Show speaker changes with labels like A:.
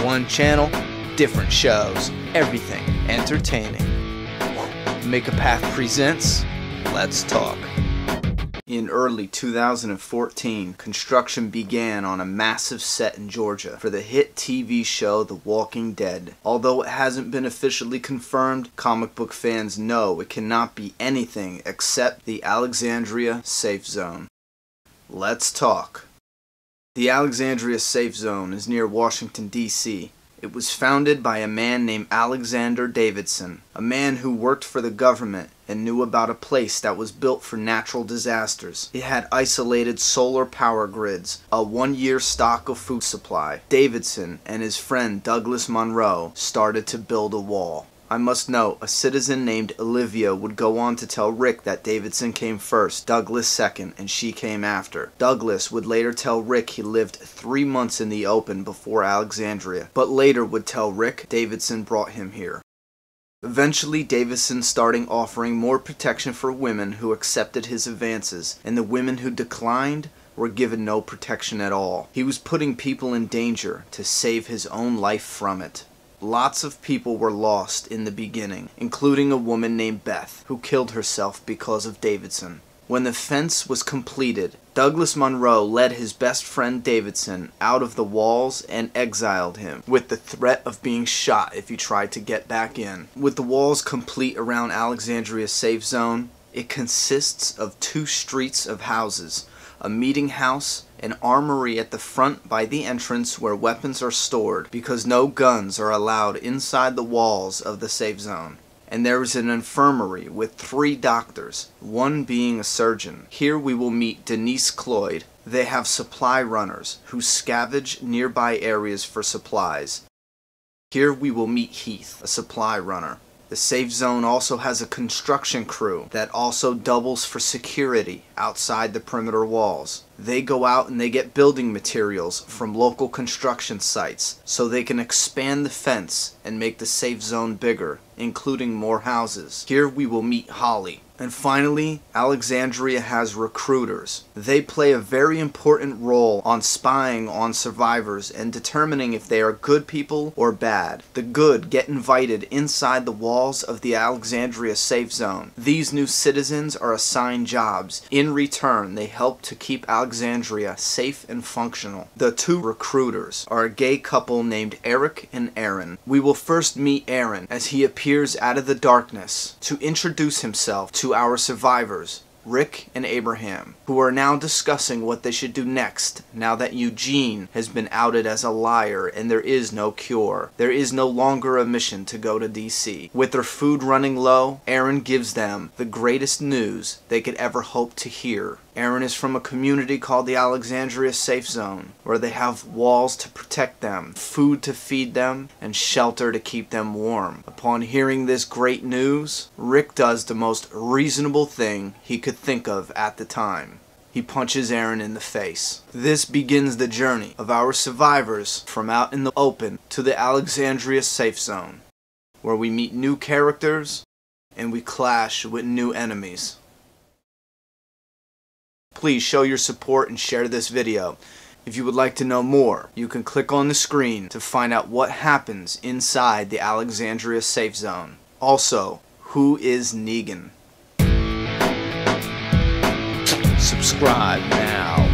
A: one channel, different shows, everything entertaining. Make a Path presents Let's Talk. In early 2014, construction began on a massive set in Georgia for the hit TV show The Walking Dead. Although it hasn't been officially confirmed, comic book fans know it cannot be anything except the Alexandria Safe Zone. Let's talk. The Alexandria Safe Zone is near Washington, D.C. It was founded by a man named Alexander Davidson, a man who worked for the government and knew about a place that was built for natural disasters. It had isolated solar power grids, a 1-year stock of food supply. Davidson and his friend Douglas Monroe started to build a wall. I must note, a citizen named Olivia would go on to tell Rick that Davidson came first, Douglas second, and she came after. Douglas would later tell Rick he lived 3 months in the open before Alexandria, but later would tell Rick Davidson brought him here. Eventually, Davidson started offering more protection for women who accepted his advances, and the women who declined were given no protection at all. He was putting people in danger to save his own life from it. Lots of people were lost in the beginning, including a woman named Beth, who killed herself because of Davidson. When the fence was completed, Douglas Monroe led his best friend Davidson out of the walls and exiled him, with the threat of being shot if he tried to get back in. With the walls complete around Alexandria's safe zone, it consists of 2 streets of houses, a meeting house, an armory at the front by the entrance where weapons are stored because no guns are allowed inside the walls of the safe zone. And there is an infirmary with 3 doctors, one being a surgeon. Here we will meet Denise Cloyd. They have supply runners who scavenge nearby areas for supplies. Here we will meet Heath, a supply runner. The safe zone also has a construction crew that also doubles for security outside the perimeter walls. They go out and they get building materials from local construction sites so they can expand the fence and make the safe zone bigger, including more houses. Here we will meet Holly. And finally, Alexandria has recruiters. They play a very important role on spying on survivors and determining if they are good people or bad. The good get invited inside the walls of the Alexandria safe zone. These new citizens are assigned jobs. In return, they help to keep Alexandria safe and functional. The 2 recruiters are a gay couple named Eric and Aaron. We will first meet Aaron as he appears out of the darkness to introduce himself to our survivors, Rick and Abraham, who are now discussing what they should do next now that Eugene has been outed as a liar and there is no cure. There is no longer a mission to go to DC. With their food running low, Aaron gives them the greatest news they could ever hope to hear. Aaron is from a community called the Alexandria Safe Zone, where they have walls to protect them, food to feed them, and shelter to keep them warm. Upon hearing this great news, Rick does the most reasonable thing he could think of at the time. He punches Aaron in the face. This begins the journey of our survivors from out in the open to the Alexandria Safe Zone, where we meet new characters and we clash with new enemies. Please show your support and share this video. If you would like to know more, you can click on the screen to find out what happens inside the Alexandria Safe Zone. Also, who is Negan? Subscribe now.